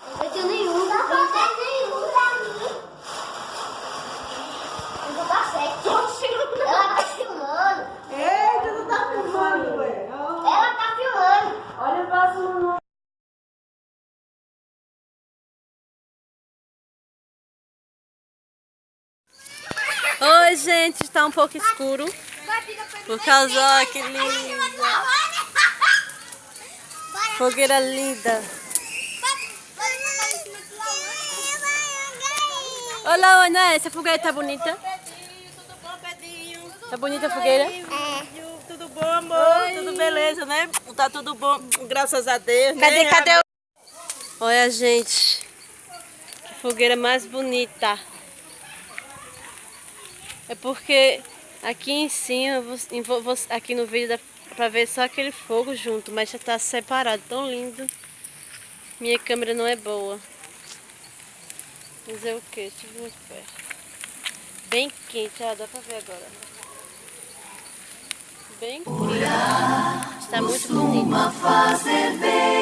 Eu tenho nenhum, não tem nenhum pra mim. Eu vou dar certo. Ela tá filmando. Eita, não tá filmando, ué. Ela tá filmando. Olha o próximo. Oi, gente, está um pouco escuro. Por causa, ó, que linda. Fogueira linda. Olá, Ana, essa fogueira tá bonita? Tudo bom, Pedrinho? Tá bonita a fogueira? Tudo bom, amor? Tudo beleza, né? Tá tudo bom, graças a Deus. Cadê, né? cadê o... Olha, gente, que fogueira mais bonita. É porque aqui em cima, aqui no vídeo dá pra ver só aquele fogo junto, mas já tá separado, tão lindo. Minha câmera não é boa. Fazer o que? Deixa eu ver mais perto. Bem quente, dá pra ver agora. Bem quente. Está muito bonito.